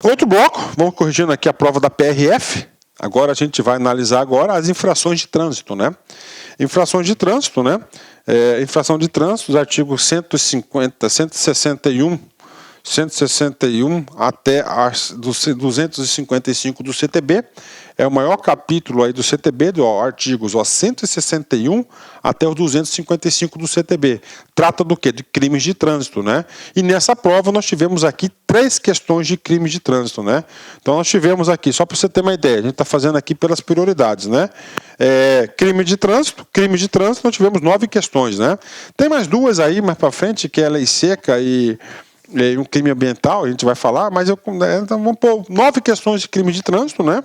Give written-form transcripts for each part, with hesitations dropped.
Outro bloco, vamos corrigindo aqui a prova da PRF. Agora a gente vai analisar agora as infrações de trânsito, né? Infrações de trânsito, né? Infração de trânsito, os artigos 150, 161 até as 255 do CTB. É o maior capítulo aí do CTB, artigos 161 até os 255 do CTB. Trata do quê? De crimes de trânsito, né? E nessa prova nós tivemos aqui 3 questões de crimes de trânsito, né? Então nós tivemos aqui, só para você ter uma ideia, a gente está fazendo aqui pelas prioridades, né? Crime de trânsito, nós tivemos 9 questões, né? Tem mais 2 aí mais para frente, que é a lei seca e um crime ambiental, a gente vai falar, mas então vamos pôr 9 questões de crime de trânsito, né?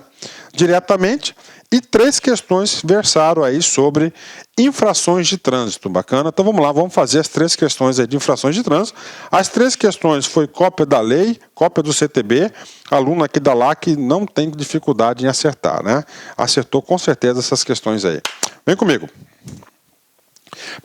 Diretamente, e 3 questões versaram aí sobre infrações de trânsito. Bacana? Então vamos lá, vamos fazer as 3 questões aí de infrações de trânsito. As 3 questões foi cópia da lei, cópia do CTB, aluno aqui da LAC não tem dificuldade em acertar, né? Acertou com certeza essas questões aí. Vem comigo.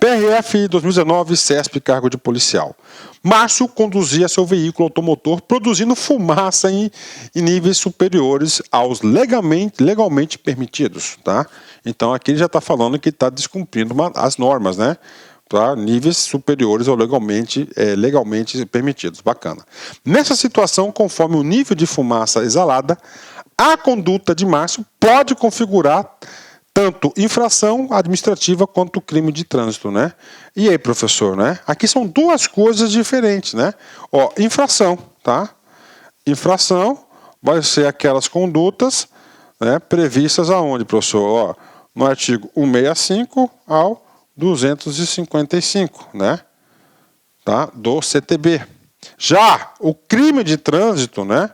PRF 2019, CESP, cargo de policial. Márcio conduzia seu veículo automotor produzindo fumaça em níveis superiores aos legalmente permitidos, tá? Então aqui ele já está falando que está descumprindo as normas, né? Para níveis superiores ao legalmente permitidos. Bacana. Nessa situação, conforme o nível de fumaça exalada, a conduta de Márcio pode configurar tanto infração administrativa quanto crime de trânsito, né? E aí, professor, né? Aqui são 2 coisas diferentes, né? Ó, infração, tá? Infração vai ser aquelas condutas, né, previstas aonde, professor? Ó, no artigo 165 ao 255, né? Tá? Do CTB. Já o crime de trânsito, né?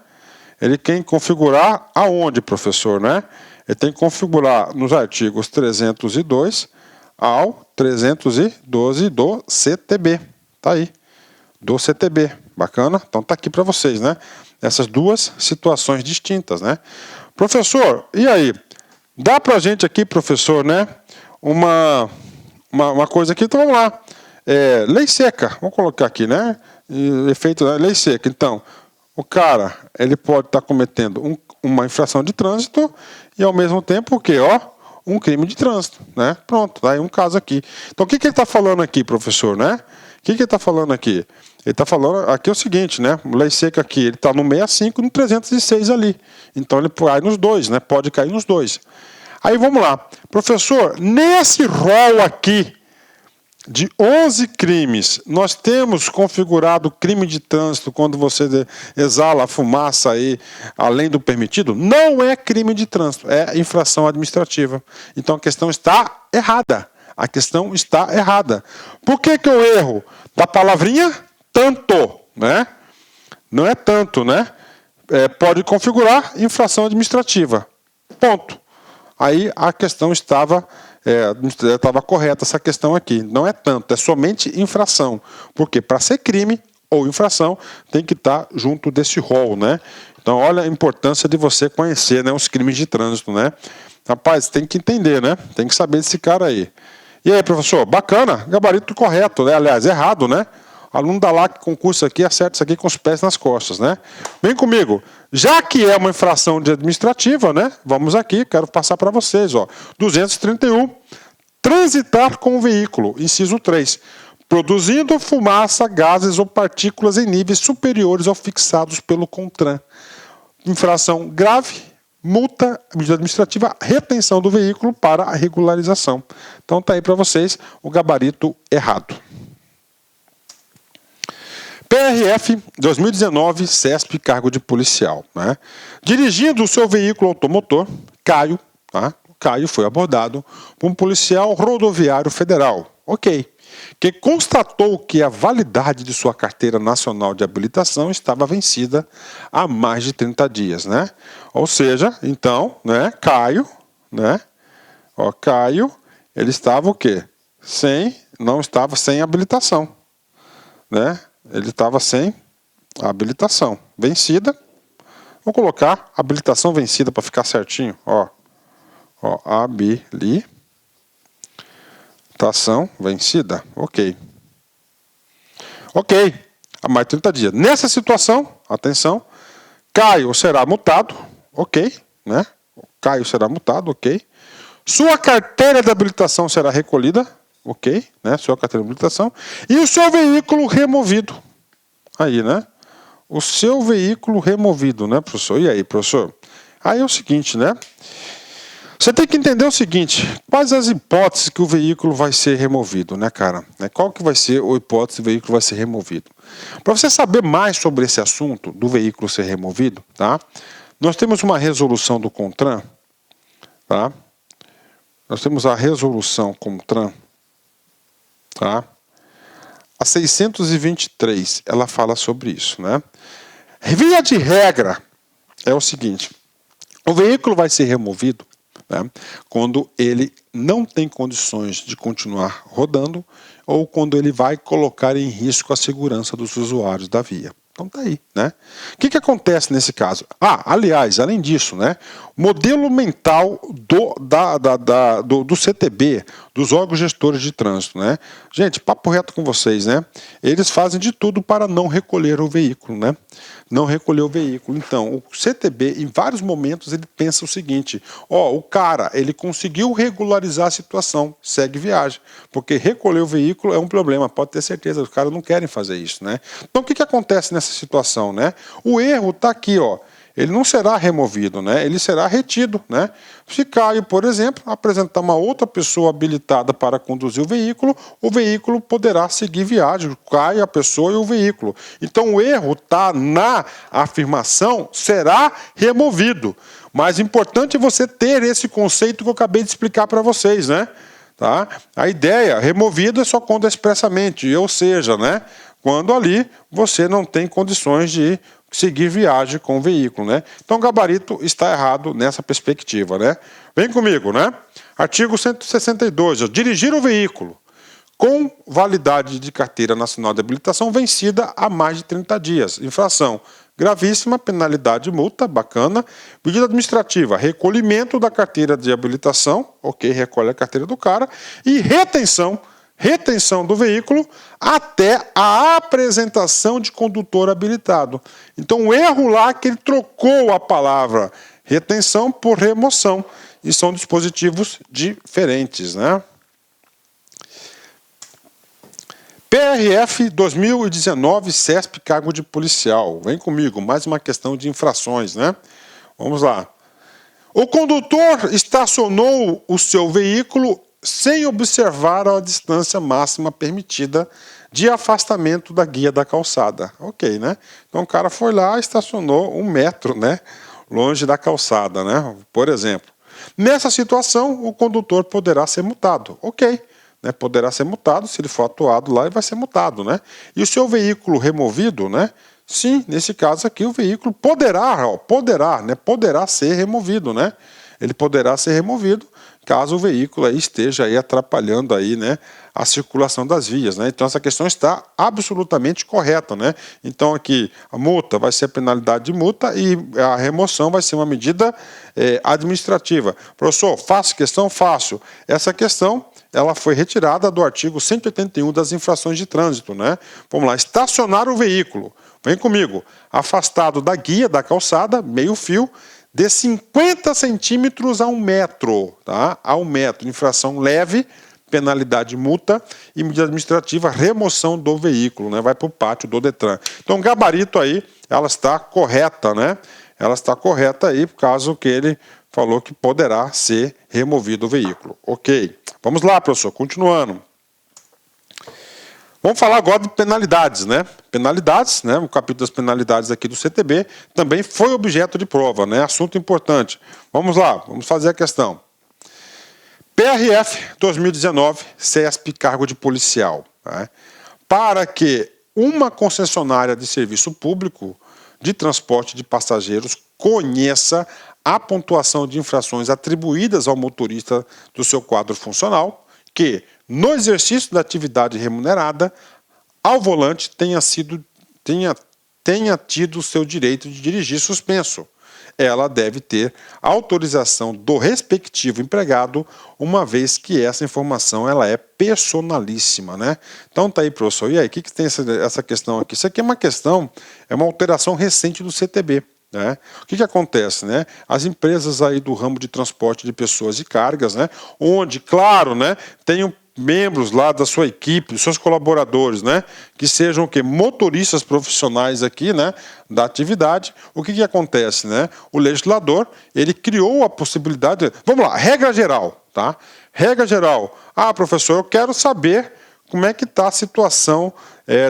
Ele tem que configurar aonde, professor, né? Ele tem que configurar nos artigos 302 ao 312 do CTB. Tá aí. Do CTB. Bacana? Então tá aqui para vocês, né? Essas 2 situações distintas, né? Professor, e aí? Dá pra gente aqui, professor, né? Uma coisa aqui, então vamos lá. Lei seca. Vamos colocar aqui, né? Efeito da lei seca. Então, o cara, ele pode estar cometendo uma infração de trânsito e ao mesmo tempo o quê? Ó, um crime de trânsito, né? Pronto, tá aí um caso aqui. Então o que ele está falando aqui, professor, né? O que ele está falando aqui? Ele está falando aqui o seguinte, né? Lei seca aqui, ele está no 65 e no 306 ali. Então ele cai nos 2, né? Pode cair nos 2. Aí vamos lá. Professor, nesse rol aqui de 11 crimes, nós temos configurado crime de trânsito quando você exala a fumaça aí além do permitido? Não é crime de trânsito, é infração administrativa. Então a questão está errada. A questão está errada. Por que eu erro? Da palavrinha tanto, né? Não é tanto, né? Pode configurar infração administrativa. Ponto. Aí a questão estava correta, essa questão aqui. Não é tanto, é somente infração. Porque para ser crime ou infração, tem que estar junto desse rol, né? Então, olha a importância de você conhecer, né, os crimes de trânsito, né? Rapaz, tem que entender, né? Tem que saber desse cara aí. E aí, professor? Bacana, gabarito correto, né? Aliás, errado, né? Aluno da LAC concurso aqui, acerta isso aqui com os pés nas costas, né? Vem comigo. Já que é uma infração administrativa, né? Vamos aqui, quero passar para vocês, ó. 231. Transitar com o veículo, inciso 3. Produzindo fumaça, gases ou partículas em níveis superiores aos fixados pelo CONTRAN. Infração grave, multa, medida administrativa, retenção do veículo para a regularização. Então tá aí para vocês o gabarito errado. PRF 2019, CESP, cargo de policial, né? Dirigindo o seu veículo automotor, Caio, tá? Caio foi abordado por um policial rodoviário federal, ok, que constatou que a validade de sua carteira nacional de habilitação estava vencida há mais de 30 dias, né? Ou seja, então, né, Caio, né? Ó, Caio, ele estava o quê? Não estava sem habilitação, né? Ele estava sem habilitação vencida. Vou colocar habilitação vencida para ficar certinho. Ó, habilitação vencida. Ok. Ok. Há mais de 30 dias. Nessa situação, atenção, Caio será multado, ok, né? Caio será multado, ok. Sua carteira de habilitação será recolhida, ok, né? Sua carteira de habilitação. E o seu veículo removido. Aí, né? O seu veículo removido, né, professor? E aí, professor? Aí é o seguinte, né? Você tem que entender o seguinte, quais as hipóteses que o veículo vai ser removido, né, cara? Qual que vai ser a hipótese do veículo vai ser removido? Para você saber mais sobre esse assunto do veículo ser removido, tá? Nós temos uma resolução do CONTRAN, tá? Nós temos a resolução CONTRAN, tá? A 623, ela fala sobre isso, né? Via de regra, é o seguinte, o veículo vai ser removido, né, quando ele não tem condições de continuar rodando ou quando ele vai colocar em risco a segurança dos usuários da via. Então tá aí, né? O que acontece nesse caso? Aliás, além disso, né? O modelo mental do CTB, dos órgãos gestores de trânsito, né? Gente, papo reto com vocês, né? Eles fazem de tudo para não recolher o veículo, né? Não recolher o veículo. Então, o CTB, em vários momentos, ele pensa o seguinte, o cara, ele conseguiu regularizar a situação, segue viagem, porque recolher o veículo é um problema, pode ter certeza, os caras não querem fazer isso, né? Então, o que acontece nessa situação, né? O erro está aqui, ele não será removido, né? Ele será retido, né? Se Caio, por exemplo, apresentar uma outra pessoa habilitada para conduzir o veículo poderá seguir viagem, Caio, a pessoa e o veículo. Então o erro está na afirmação, será removido. Mas importante é você ter esse conceito que eu acabei de explicar para vocês, né? Tá? A ideia, removido é só quando expressamente, ou seja, né? Quando ali você não tem condições de seguir viagem com o veículo, né? Então o gabarito está errado nessa perspectiva, né? Vem comigo, né? Artigo 162, dirigir o veículo com validade de carteira nacional de habilitação vencida há mais de 30 dias. Infração gravíssima, penalidade de multa, bacana. Medida administrativa, recolhimento da carteira de habilitação, ok, recolhe a carteira do cara, e retenção do veículo até a apresentação de condutor habilitado. Então o erro lá é que ele trocou a palavra retenção por remoção, e são dispositivos diferentes, né? PRF 2019, CESP, cargo de policial. Vem comigo, mais uma questão de infrações, né? Vamos lá. O condutor estacionou o seu veículo sem observar a distância máxima permitida de afastamento da guia da calçada. Ok, né? Então o cara foi lá e estacionou 1 metro, né? Longe da calçada, né? Por exemplo. Nessa situação, o condutor poderá ser multado. Ok. Né, poderá ser multado, se ele for atuado lá, ele vai ser multado, né? E o seu veículo removido, né? Sim, nesse caso aqui o veículo poderá ser removido, né? Ele poderá ser removido caso o veículo aí esteja aí atrapalhando aí, né, a circulação das vias, né? Então essa questão está absolutamente correta, né? Então aqui a multa vai ser a penalidade de multa e a remoção vai ser uma medida administrativa. Professor, fácil questão? Fácil. Essa questão ela foi retirada do artigo 181 das infrações de trânsito, né? Vamos lá, estacionar o veículo. Vem comigo. Afastado da guia da calçada, meio fio, de 50 centímetros a 1 metro, tá? A 1 metro. Infração leve, penalidade multa e medida administrativa, remoção do veículo, né? Vai para o pátio do Detran. Então, o gabarito aí, ela está correta, né? Ela está correta aí, por causa que ele falou que poderá ser removido o veículo. Ok. Vamos lá, professor, continuando. Vamos falar agora de penalidades, né? Penalidades, né? O capítulo das penalidades aqui do CTB também foi objeto de prova, né? Assunto importante. Vamos lá, vamos fazer a questão. PRF 2019, CESP, cargo de policial. Né? Para que uma concessionária de serviço público de transporte de passageiros conheça a pontuação de infrações atribuídas ao motorista do seu quadro funcional, que, no exercício da atividade remunerada, ao volante tenha tido o seu direito de dirigir suspenso. Ela deve ter autorização do respectivo empregado, uma vez que essa informação ela é personalíssima, né? Então tá aí, professor. E aí, o que tem essa questão aqui? Isso aqui é uma questão, é uma alteração recente do CTB. né? O que acontece, né? As empresas aí do ramo de transporte de pessoas e cargas, né? Onde, claro, né? Tem membros lá da sua equipe, seus colaboradores, né? Que sejam o quê? Motoristas profissionais aqui, né? Da atividade. O que acontece, né? O legislador, ele criou a possibilidade... Vamos lá, regra geral, tá? Regra geral. Ah, professor, eu quero saber como é que está a situação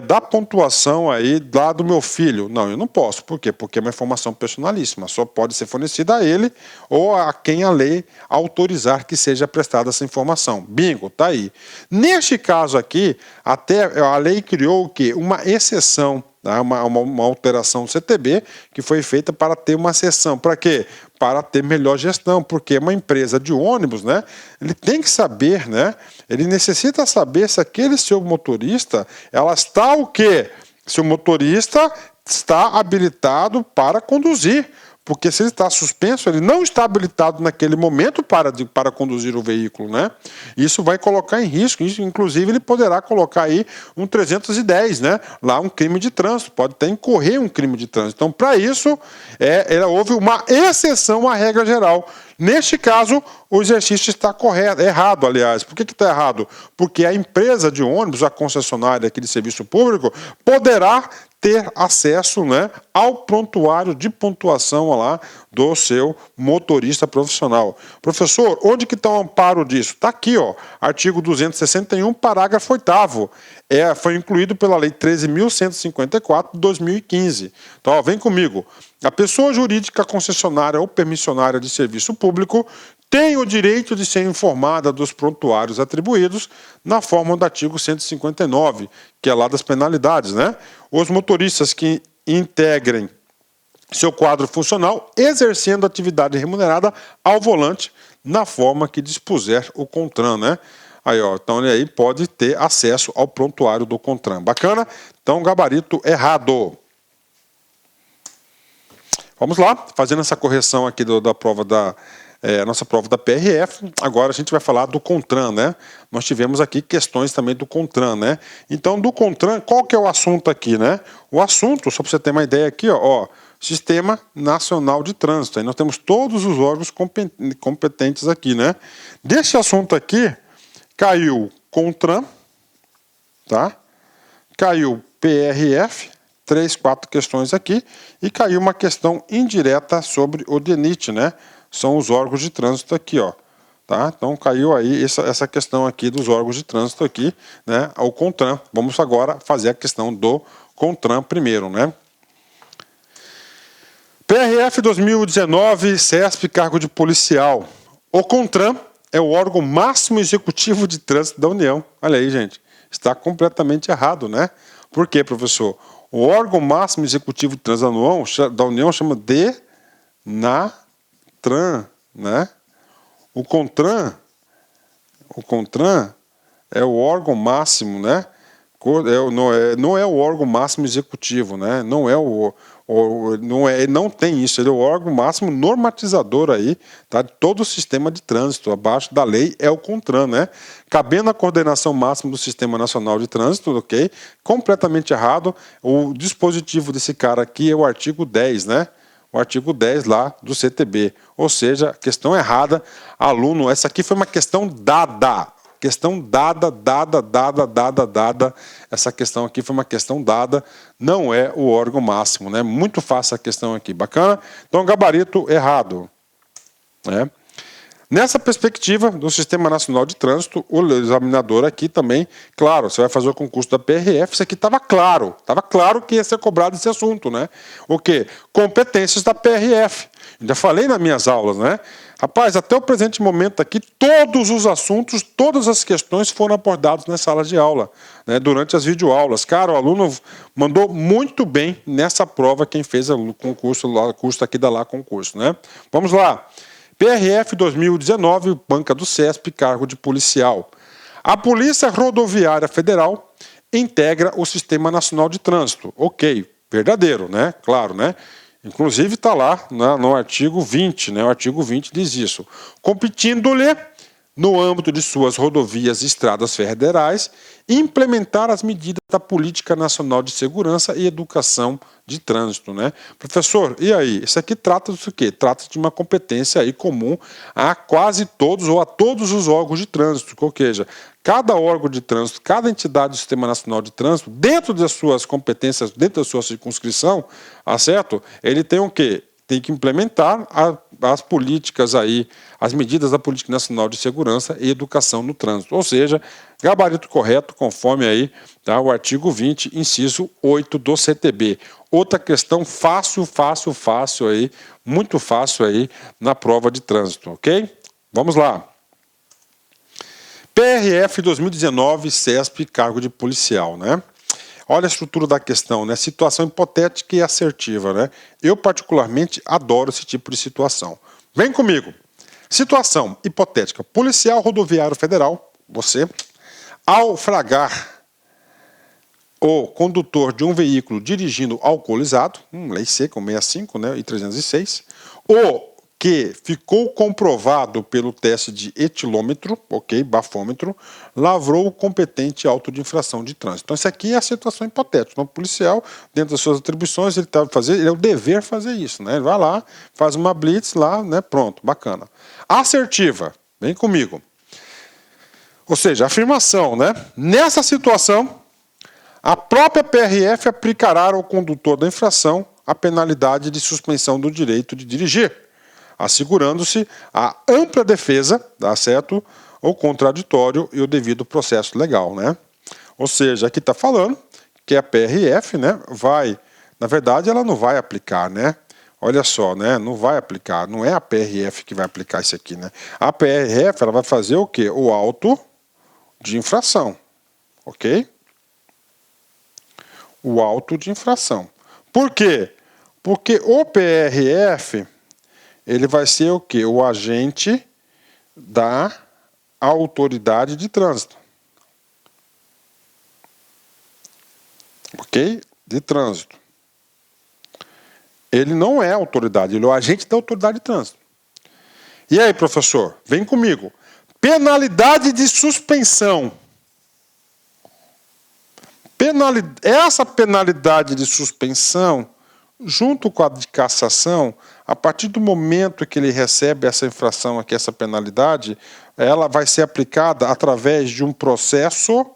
da pontuação aí lá do meu filho. Não, eu não posso. Por quê? Porque é uma informação personalíssima. Só pode ser fornecida a ele ou a quem a lei autorizar que seja prestada essa informação. Bingo, tá aí. Neste caso aqui, até a lei criou o quê? Uma exceção, tá? Uma alteração do CTB que foi feita para ter uma exceção. Para quê? Para ter melhor gestão, porque uma empresa de ônibus, né, ele tem que saber, né, ele necessita saber se aquele seu motorista, ela está o quê? Se o motorista está habilitado para conduzir, porque se ele está suspenso, ele não está habilitado naquele momento para conduzir o veículo, né? Isso vai colocar em risco, isso, inclusive ele poderá colocar aí um 310, né? Lá um crime de trânsito, pode até incorrer um crime de trânsito. Então, para isso, houve uma exceção à regra geral. Neste caso, o exercício está errado, aliás. Por que está errado? Porque a empresa de ônibus, a concessionária aqui de serviço público, poderá ter acesso, né, ao prontuário de pontuação lá do seu motorista profissional. Professor, onde que está o amparo disso? Está aqui, ó, artigo 261, parágrafo 8º. Foi incluído pela Lei 13.154 de 2015. Então, ó, vem comigo. A pessoa jurídica concessionária ou permissionária de serviço público tem o direito de ser informada dos prontuários atribuídos na forma do artigo 159, que é lá das penalidades, né? Os motoristas que integrem seu quadro funcional exercendo atividade remunerada ao volante na forma que dispuser o CONTRAN, né? Aí, ó, então ele aí pode ter acesso ao prontuário do CONTRAN. Bacana? Então, gabarito errado. Vamos lá, fazendo essa correção aqui da prova nossa prova da PRF, agora a gente vai falar do CONTRAN, né? Nós tivemos aqui questões também do CONTRAN, né? Então, do CONTRAN, qual que é o assunto aqui, né? O assunto, só para você ter uma ideia aqui, ó, Sistema Nacional de Trânsito. Aí nós temos todos os órgãos competentes aqui, né? Desse assunto aqui, caiu CONTRAN, tá? Caiu PRF, 3, 4 questões aqui, e caiu uma questão indireta sobre o DENIT, né? São os órgãos de trânsito aqui, ó. Tá? Então caiu aí essa questão aqui dos órgãos de trânsito aqui, né? Ao CONTRAN. Vamos agora fazer a questão do CONTRAN primeiro, né? PRF 2019, CESP, cargo de policial. O CONTRAN é o órgão máximo executivo de trânsito da União. Olha aí, gente. Está completamente errado, né? Por quê, professor? O órgão máximo executivo de trânsito da União chama DENATRAN, né? O CONTRAN é o órgão máximo, né? Não é o órgão máximo executivo, né? Não tem isso, ele é o órgão máximo normatizador aí, tá? De todo o sistema de trânsito, abaixo da lei é o CONTRAN, né? Cabendo a coordenação máxima do Sistema Nacional de Trânsito, ok? Completamente errado. O dispositivo desse cara aqui é o artigo 10, né? O artigo 10 lá do CTB. Ou seja, questão errada, aluno, essa aqui foi uma questão dada. Questão dada. Essa questão aqui foi uma questão dada, não é o órgão máximo, né? Muito fácil a questão aqui, bacana? Então, gabarito errado, né? Nessa perspectiva do Sistema Nacional de Trânsito, o examinador aqui também, claro, você vai fazer o concurso da PRF, isso aqui estava claro que ia ser cobrado esse assunto, né? O quê? Competências da PRF. Já falei nas minhas aulas, né? Rapaz, até o presente momento aqui, todos os assuntos, todas as questões foram abordadas nas salas de aula, né, durante as videoaulas. Cara, o aluno mandou muito bem nessa prova, quem fez o concurso, o curso aqui da Lá Concurso, né? Vamos lá. PRF 2019, banca do CESP, cargo de policial. A Polícia Rodoviária Federal integra o Sistema Nacional de Trânsito. Ok, verdadeiro, né? Claro, né? Inclusive está lá, né, no artigo 20, né? O artigo 20 diz isso. Competindo-lhe no âmbito de suas rodovias e estradas federais, implementar as medidas da Política Nacional de Segurança e Educação de Trânsito, né? Professor, e aí? Isso aqui trata do quê? Trata de uma competência aí comum a quase todos ou a todos os órgãos de trânsito, ou seja, cada órgão de trânsito, cada entidade do Sistema Nacional de Trânsito, dentro das suas competências, dentro da sua circunscrição, certo? Ele tem o quê? Tem que implementar as políticas aí, as medidas da Política Nacional de Segurança e Educação no Trânsito. Ou seja, gabarito correto, conforme aí, tá, o artigo 20, inciso 8 do CTB. Outra questão fácil aí, muito fácil aí na prova de trânsito, ok? Vamos lá. PRF 2019, CESP, cargo de policial, né? Olha a estrutura da questão, né? Situação hipotética e assertiva, né? Eu, particularmente, adoro esse tipo de situação. Vem comigo. Situação hipotética. Policial rodoviário federal, você, ao flagrar o condutor de um veículo dirigindo alcoolizado, lei seca, 65, né, e 306, ou que ficou comprovado pelo teste de etilômetro, ok, bafômetro, lavrou o competente auto de infração de trânsito. Então, isso aqui é a situação hipotética. Então, o policial, dentro das suas atribuições, ele é o dever fazer isso, né? Ele vai lá, faz uma blitz lá, né? Pronto, bacana. Assertiva, vem comigo. Ou seja, afirmação, né? Nessa situação, a própria PRF aplicará ao condutor da infração a penalidade de suspensão do direito de dirigir, assegurando-se a ampla defesa, tá certo, o contraditório e o devido processo legal, né? Ou seja, aqui está falando que a PRF, né, vai, na verdade, ela não vai aplicar, né? Olha só, né? Não vai aplicar, não é a PRF que vai aplicar isso aqui, né? A PRF, ela vai fazer o quê? O auto de infração, ok? O auto de infração. Por quê? Porque o PRF ele vai ser o quê? O agente da autoridade de trânsito. Ok? De trânsito. Ele não é autoridade, ele é o agente da autoridade de trânsito. E aí, professor? Vem comigo. Penalidade de suspensão. Essa penalidade de suspensão, junto com a de cassação, a partir do momento que ele recebe essa infração aqui, essa penalidade, ela vai ser aplicada através de um processo,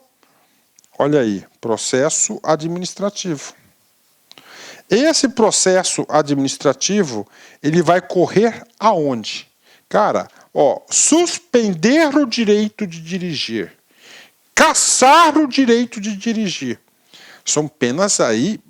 olha aí, processo administrativo. Esse processo administrativo, ele vai correr aonde? Cara, ó, suspender o direito de dirigir, cassar o direito de dirigir. São penas aí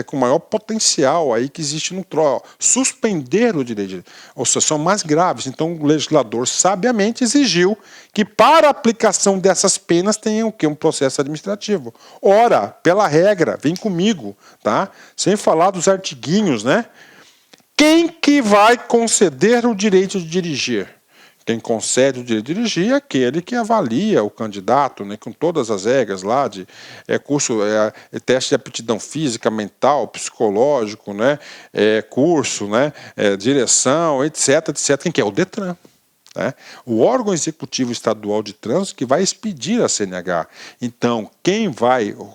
com maior potencial aí que existe no TRO. Suspender o direito, ou seja, são mais graves. Então o legislador sabiamente exigiu que para a aplicação dessas penas tenha o quê? Um processo administrativo. Ora, pela regra, vem comigo, tá? Sem falar dos artiguinhos, né? Quem que vai conceder o direito de dirigir? Quem concede o direito de dirigir é aquele que avalia o candidato, né, com todas as regras lá de teste de aptidão física, mental, psicológico, né, curso, né, direção, etc, etc. Quem que é? O Detran. Né? O órgão executivo estadual de trânsito que vai expedir a CNH. Então,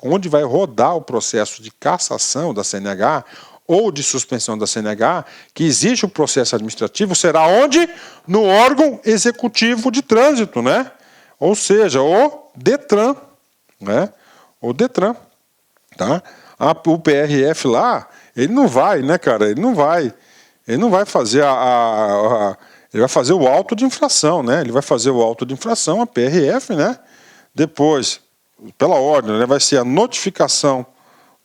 onde vai rodar o processo de cassação da CNH ou de suspensão da CNH, que existe o processo administrativo, será onde? No órgão executivo de trânsito, né? Ou seja, o Detran, né? O Detran, tá? O PRF lá, ele não vai, né, cara? Ele não vai fazer ele vai fazer o auto de infração, né? Ele vai fazer o auto de infração, a PRF, né? Depois, pela ordem, né, vai ser a notificação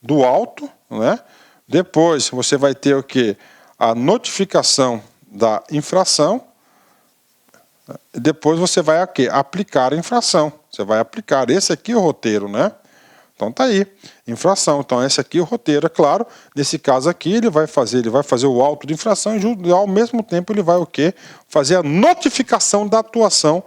do auto, né? Depois você vai ter o quê? A notificação da infração. Depois você vai aplicar a infração. Você vai aplicar. Esse aqui é o roteiro, né? Então tá aí, infração. Então esse aqui é o roteiro, é claro. Nesse caso aqui ele vai fazer o auto de infração e ao mesmo tempo ele vai o quê? Fazer a notificação da atuação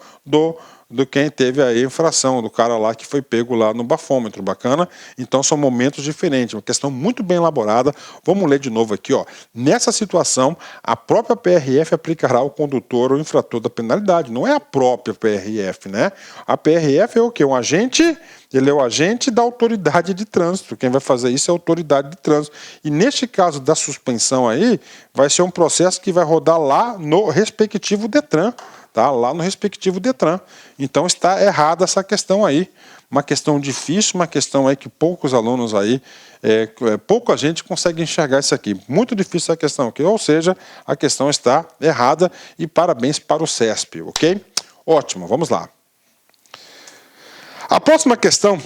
do quem teve a infração, do cara lá que foi pego lá no bafômetro, bacana? Então são momentos diferentes, uma questão muito bem elaborada. Vamos ler de novo aqui, ó. Nessa situação, a própria PRF aplicará ao condutor ou infrator da penalidade, não é a própria PRF, né? A PRF é o quê? Um agente, ele é o agente da autoridade de trânsito. Quem vai fazer isso é a autoridade de trânsito. E neste caso da suspensão aí, vai ser um processo que vai rodar lá no respectivo Detran, tá? Lá no respectivo Detran. Então está errada essa questão aí. Uma questão difícil, uma questão aí que poucos alunos aí, pouca gente consegue enxergar isso aqui. Muito difícil essa questão aqui. Ou seja, a questão está errada e parabéns para o CESP, ok? Ótimo, vamos lá. A próxima questão,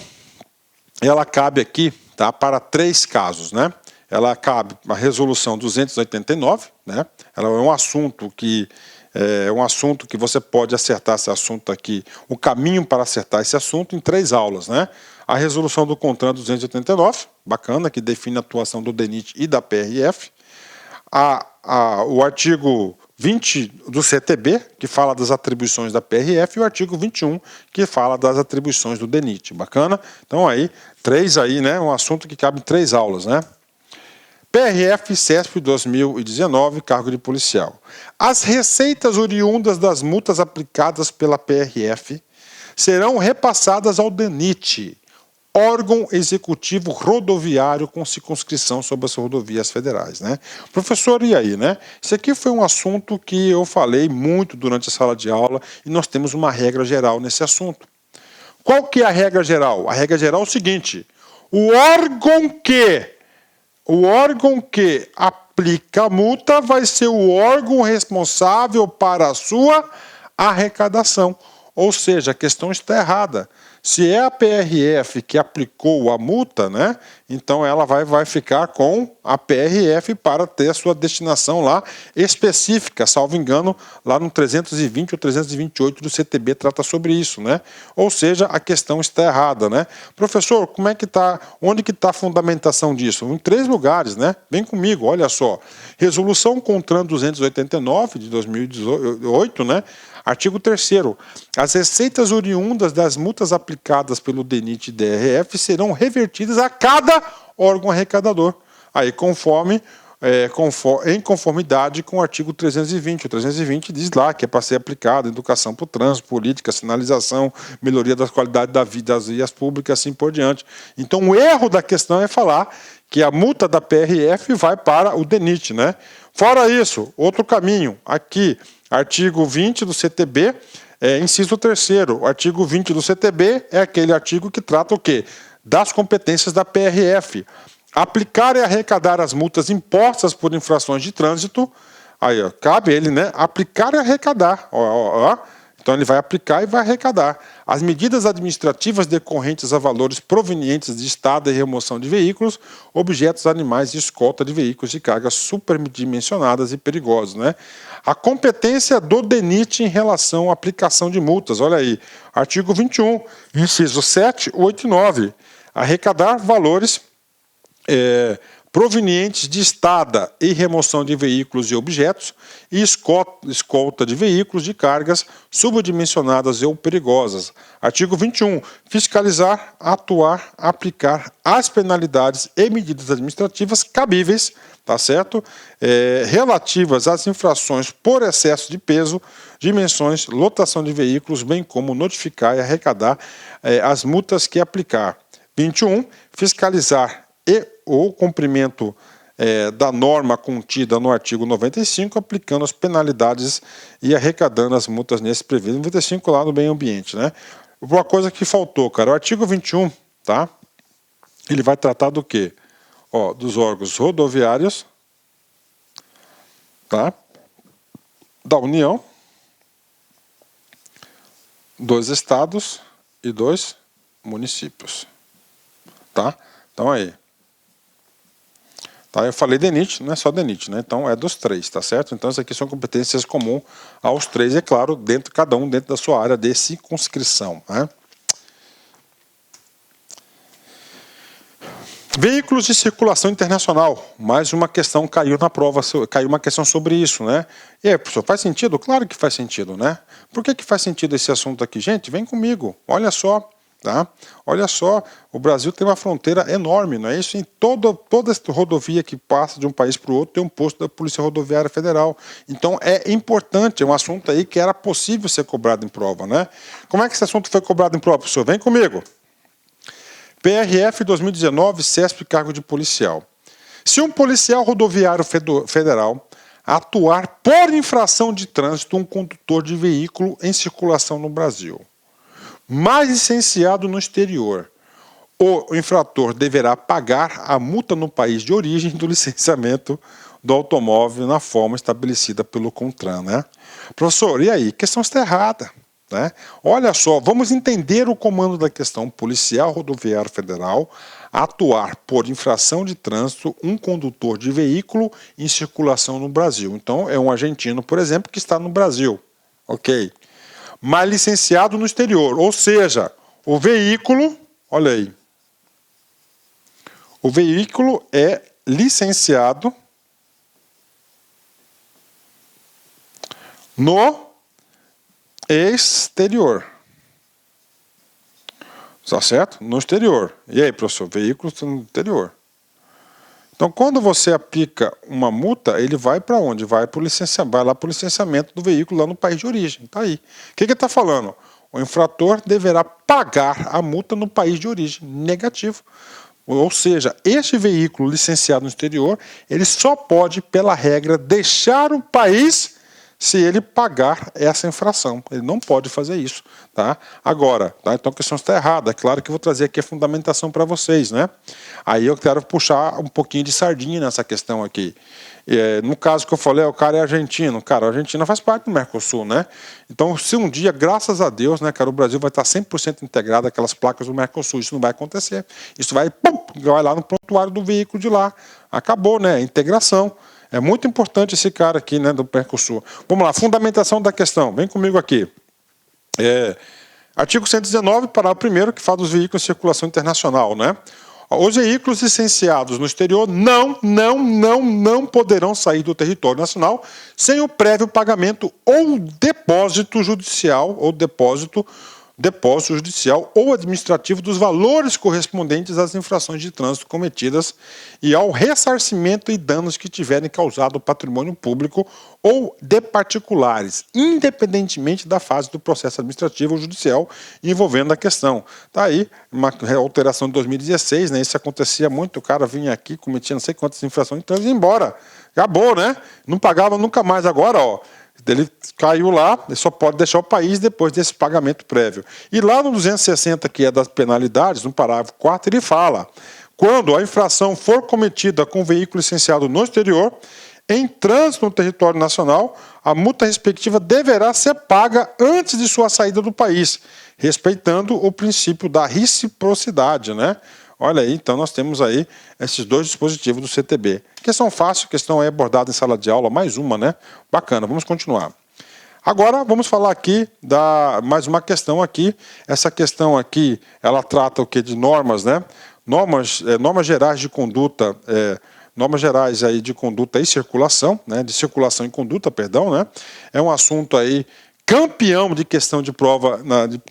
ela cabe aqui, tá, para 3 casos, né? Ela cabe a resolução 289, né? Ela é um assunto que você pode acertar esse assunto aqui, o caminho para acertar esse assunto em 3 aulas, né? A resolução do CONTRAN 289, bacana, que define a atuação do DENIT e da PRF. O artigo 20 do CTB, que fala das atribuições da PRF, e o artigo 21, que fala das atribuições do DENIT. Bacana? Então aí, 3 aí, né? Um assunto que cabe em 3 aulas, né? PRF CESP 2019, cargo de policial. As receitas oriundas das multas aplicadas pela PRF serão repassadas ao DENIT, órgão executivo rodoviário com circunscrição sobre as rodovias federais, né? Professor, e aí, né? Isso aqui foi um assunto que eu falei muito durante a sala de aula e nós temos uma regra geral nesse assunto. Qual que é a regra geral? A regra geral é o seguinte: o órgão que aplica a multa vai ser o órgão responsável para a sua arrecadação. Ou seja, a questão está errada. Se é a PRF que aplicou a multa, né, então ela vai ficar com a PRF para ter a sua destinação lá específica, salvo engano, lá no 320 ou 328 do CTB trata sobre isso, né? Ou seja, a questão está errada, né? Professor, como é que tá? Onde que está a fundamentação disso? Em 3 lugares, né? Vem comigo, olha só. Resolução CONTRAN 289 de 2018, né? Artigo 3º. As receitas oriundas das multas aplicadas pelo DENIT e DRF serão revertidas a cada órgão arrecadador. Aí, em conformidade com o artigo 320. O 320 diz lá que é para ser aplicado educação para o trânsito, política, sinalização, melhoria da qualidade da vida das vias públicas, assim por diante. Então, o erro da questão é falar que a multa da PRF vai para o DENIT, né? Fora isso, outro caminho, aqui, artigo 20 do CTB, inciso 3º. O artigo 20 do CTB é aquele artigo que trata o quê? Das competências da PRF. Aplicar e arrecadar as multas impostas por infrações de trânsito, aí, ó, cabe ele, né? Aplicar e arrecadar, Então ele vai aplicar e vai arrecadar. As medidas administrativas decorrentes a valores provenientes de estado e remoção de veículos, objetos, animais e escolta de veículos de carga superdimensionadas e perigosos, né? A competência do DENIT em relação à aplicação de multas, olha aí, artigo 21, inciso 7, 8 e 9. Arrecadar valores provenientes de estada e remoção de veículos e objetos e escolta de veículos de cargas subdimensionadas ou perigosas. Artigo 21. Fiscalizar, atuar, aplicar as penalidades e medidas administrativas cabíveis, tá certo? Relativas às infrações por excesso de peso, dimensões, lotação de veículos, bem como notificar e arrecadar as multas que aplicar. 21. Fiscalizar o cumprimento da norma contida no artigo 95, aplicando as penalidades e arrecadando as multas nesse previsto. 95 lá no meio ambiente, né? Uma coisa que faltou, cara, o artigo 21, tá? Ele vai tratar do quê? Ó, dos órgãos rodoviários, tá? Da União, 2 estados e 2 municípios, tá? Então aí. Tá, eu falei DENIT, não é só DENIT, né? Então é dos 3, tá certo? Então essas aqui são competências comuns aos 3, é claro, cada um dentro da sua área de circunscrição, né? Veículos de circulação internacional. Mais uma questão caiu na prova, caiu uma questão sobre isso, né? E aí, professor, faz sentido? Claro que faz sentido, né? Por que faz sentido esse assunto aqui? Gente, vem comigo, olha só, tá? Olha só, o Brasil tem uma fronteira enorme, não é isso? Em toda rodovia que passa de um país para o outro tem um posto da Polícia Rodoviária Federal. Então é importante, é um assunto aí que era possível ser cobrado em prova, né? Como é que esse assunto foi cobrado em prova, professor? Vem comigo. PRF 2019, CESP, cargo de policial. Se um policial rodoviário federal atuar por infração de trânsito um condutor de veículo em circulação no Brasil, mas licenciado no exterior, o infrator deverá pagar a multa no país de origem do licenciamento do automóvel na forma estabelecida pelo CONTRAN, né? Professor, e aí? A questão está errada. Né? Olha só, vamos entender o comando da questão. Policial rodoviário federal atuar por infração de trânsito um condutor de veículo em circulação no Brasil. Então, é um argentino, por exemplo, que está no Brasil. Ok? Mas licenciado no exterior. Ou seja, o veículo, olha aí, o veículo é licenciado no exterior. Está certo? No exterior. E aí, professor? Veículo no exterior. Então, quando você aplica uma multa, ele vai para onde? Vai para o licenciamento, vai lá para o licenciamento do veículo lá no país de origem. Está aí. O que ele está falando? O infrator deverá pagar a multa no país de origem. Negativo. Ou seja, este veículo licenciado no exterior, ele só pode, pela regra, deixar o país se ele pagar essa infração. Ele não pode fazer isso, tá? Agora, tá? Então a questão está errada. É claro que eu vou trazer aqui a fundamentação para vocês, né? Aí eu quero puxar um pouquinho de sardinha nessa questão aqui. No caso que eu falei, o cara é argentino. Cara, a Argentina faz parte do Mercosul, né? Então, se um dia, graças a Deus, né, cara, o Brasil vai estar 100% integrado àquelas placas do Mercosul, isso não vai acontecer. Isso vai lá no prontuário do veículo de lá. Acabou, né? Integração. É muito importante esse cara aqui, né, do Mercosul. Vamos lá, fundamentação da questão. Vem comigo aqui. Artigo 119, parágrafo 1º, que fala dos veículos em circulação internacional, né? Os veículos licenciados no exterior não poderão sair do território nacional sem o prévio pagamento ou depósito judicial ou administrativo dos valores correspondentes às infrações de trânsito cometidas e ao ressarcimento e danos que tiverem causado ao patrimônio público ou de particulares, independentemente da fase do processo administrativo ou judicial envolvendo a questão. Está aí uma alteração de 2016, né? Isso acontecia muito, o cara vinha aqui, cometia não sei quantas infrações de trânsito e ia embora. Acabou, né? Não pagava nunca mais. Agora, ó, ele caiu lá, ele só pode deixar o país depois desse pagamento prévio. E lá no 260, que é das penalidades, no parágrafo 4º, ele fala: quando a infração for cometida com veículo licenciado no exterior, em trânsito no território nacional, a multa respectiva deverá ser paga antes de sua saída do país, respeitando o princípio da reciprocidade, né? Olha aí, então nós temos aí esses dois dispositivos do CTB. Questão fácil, questão aí abordada em sala de aula, mais uma, né? Bacana, vamos continuar. Agora vamos falar aqui mais uma questão aqui. Essa questão aqui, ela trata o que de normas, né? Normas gerais de conduta, normas gerais aí de conduta e circulação, né? De circulação e conduta, perdão, né? É um assunto aí campeão de questão de prova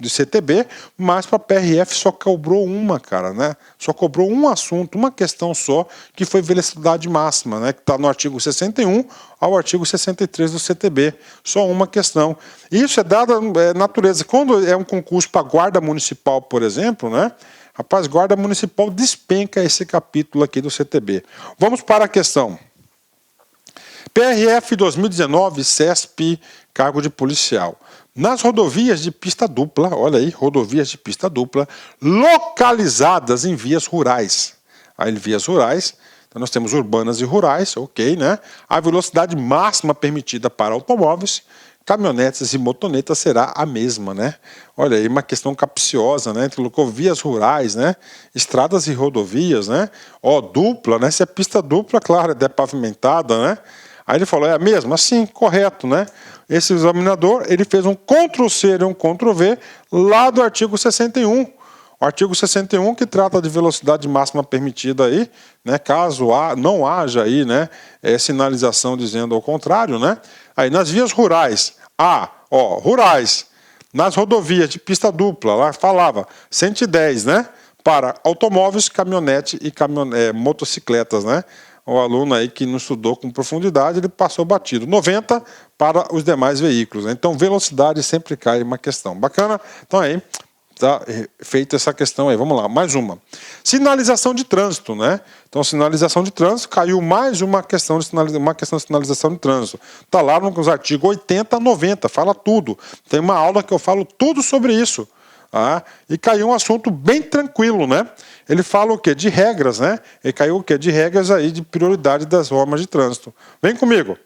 de CTB, mas para a PRF só cobrou uma, cara, né? Só cobrou um assunto, uma questão só, que foi velocidade máxima, né? Que está no artigo 61 ao artigo 63 do CTB. Só uma questão. Isso é dada natureza. Quando é um concurso para guarda municipal, por exemplo, né? Rapaz, guarda municipal despenca esse capítulo aqui do CTB. Vamos para a questão. PRF 2019, CESP, cargo de policial. Nas rodovias de pista dupla, olha aí, rodovias de pista dupla, localizadas em vias rurais. Aí, vias rurais, então nós temos urbanas e rurais, ok, né? A velocidade máxima permitida para automóveis, caminhonetes e motonetas será a mesma, né? Olha aí, uma questão capciosa, né? Colocou vias rurais, né? Estradas e rodovias, né? Ó, dupla, né? Se é pista dupla, claro, é pavimentada, né? Aí ele falou, é a mesma? Sim, correto, né? Esse examinador, ele fez um Ctrl+C e um Ctrl+V lá do artigo 61. O artigo 61, que trata de velocidade máxima permitida aí, né, caso não haja aí, né, sinalização dizendo ao contrário, né? Aí nas vias rurais, rurais, nas rodovias de pista dupla, lá falava 110, né, para automóveis, caminhonete e motocicletas, né? O aluno aí que não estudou com profundidade, ele passou batido. 90 para os demais veículos, né? Então velocidade sempre cai uma questão. Bacana? Então aí tá feita essa questão aí. Vamos lá, mais uma. Sinalização de trânsito, né? Então, sinalização de trânsito, caiu mais uma questão de sinalização de trânsito. Está lá nos artigos 80 a 90, fala tudo. Tem uma aula que eu falo tudo sobre isso. E caiu um assunto bem tranquilo, né? Ele fala o quê? De regras, né? Ele caiu o quê? De regras aí de prioridade das normas de trânsito. Vem comigo.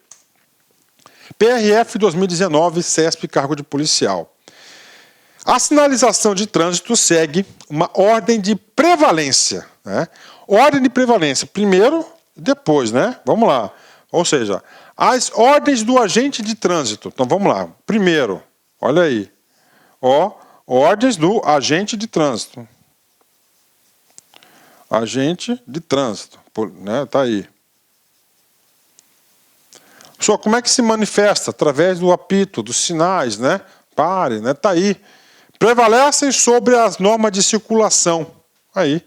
PRF 2019, CESP, cargo de policial. A sinalização de trânsito segue uma ordem de prevalência, né? Ordem de prevalência, primeiro e depois, né? Vamos lá. Ou seja, as ordens do agente de trânsito. Então, vamos lá. Primeiro, olha aí. Ordens do agente de trânsito. Agente de trânsito, né? Tá aí. Só como é que se manifesta? Através do apito, dos sinais, né? Pare, né? Tá aí. Prevalecem sobre as normas de circulação. Aí.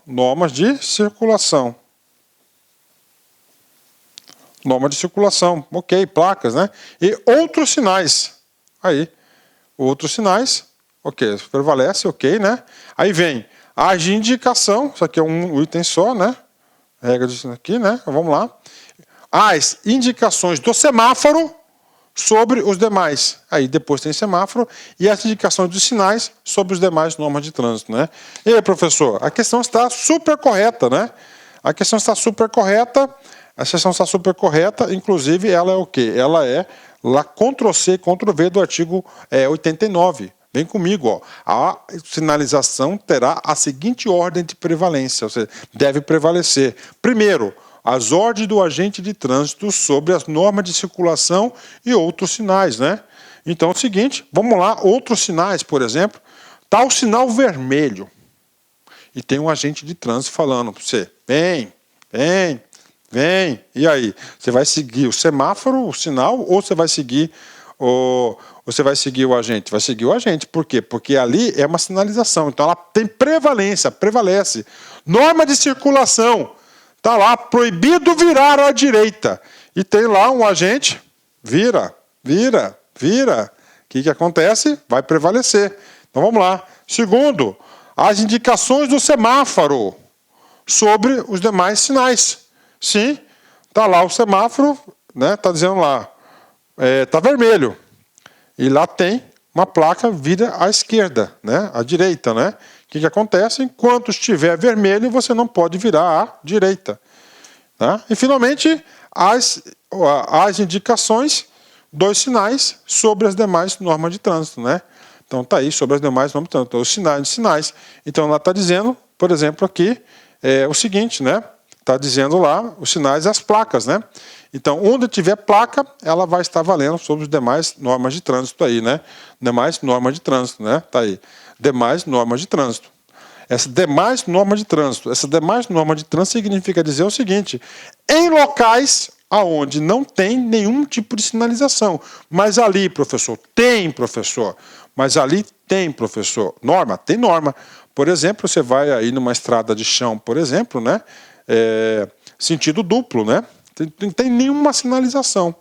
Normas de circulação. Norma de circulação. Ok, placas, né? E outros sinais. Aí. Outros sinais. Ok, prevalece, ok, né? Aí vem as de indicação. Isso aqui é um item só, né? Regra disso aqui, né? Vamos lá. As indicações do semáforo sobre os demais. Aí depois tem semáforo e as indicações dos sinais sobre os demais normas de trânsito, né? E aí, professor, a questão está super correta, né? A questão está super correta, inclusive ela é o quê? Ela é lá Ctrl+C, Ctrl+V do artigo 89. Vem comigo, a sinalização terá a seguinte ordem de prevalência, ou seja, deve prevalecer. Primeiro, as ordens do agente de trânsito sobre as normas de circulação e outros sinais, né? Então é o seguinte, vamos lá, outros sinais, por exemplo, está o sinal vermelho e tem um agente de trânsito falando para você, vem, e aí? Você vai seguir o semáforo, o sinal, ou você vai seguir o agente? Vai seguir o agente, por quê? Porque ali é uma sinalização, então ela tem prevalência, prevalece. Norma de circulação. Está lá, proibido virar à direita. E tem lá um agente, vira. O que acontece? Vai prevalecer. Então vamos lá. Segundo, as indicações do semáforo sobre os demais sinais. Sim, está lá o semáforo, né? Está dizendo lá, está vermelho. E lá tem uma placa vira à esquerda, né? À direita, né? O que acontece? Enquanto estiver vermelho, você não pode virar à direita. Tá? E, finalmente, as indicações dos sinais sobre as demais normas de trânsito. Né? Então, está aí sobre as demais normas de trânsito. Então, os sinais. Então, ela está dizendo, por exemplo, aqui, o seguinte, né? Está dizendo lá os sinais e as placas. Né? Então, onde tiver placa, ela vai estar valendo sobre as demais normas de trânsito aí, né? Demais normas de trânsito, né? Tá aí. Demais normas de trânsito. Essa demais norma de trânsito significa dizer o seguinte, em locais aonde não tem nenhum tipo de sinalização, mas ali, professor, norma, tem norma. Por exemplo, você vai aí numa estrada de chão, por exemplo, né? Sentido duplo, né? Não tem nenhuma sinalização.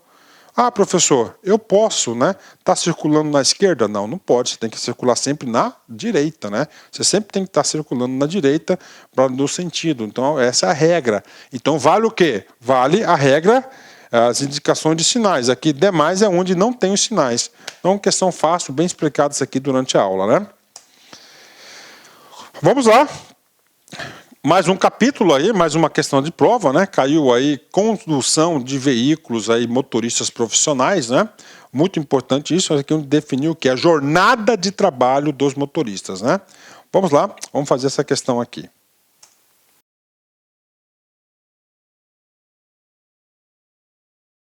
Ah, professor, eu posso, né? Tá circulando na esquerda? Não, não pode. Você tem que circular sempre na direita, né? Você sempre tem que estar circulando na direita no sentido. Então, essa é a regra. Então, vale o quê? Vale a regra, as indicações de sinais. Aqui, demais é onde não tem os sinais. Então, questão fácil, bem explicada isso aqui durante a aula, né? Vamos lá. Mais um capítulo aí, mais uma questão de prova, né? Caiu aí condução de veículos aí, motoristas profissionais, né? Muito importante isso, aqui definiu o que é a jornada de trabalho dos motoristas, né? Vamos lá, vamos fazer essa questão aqui.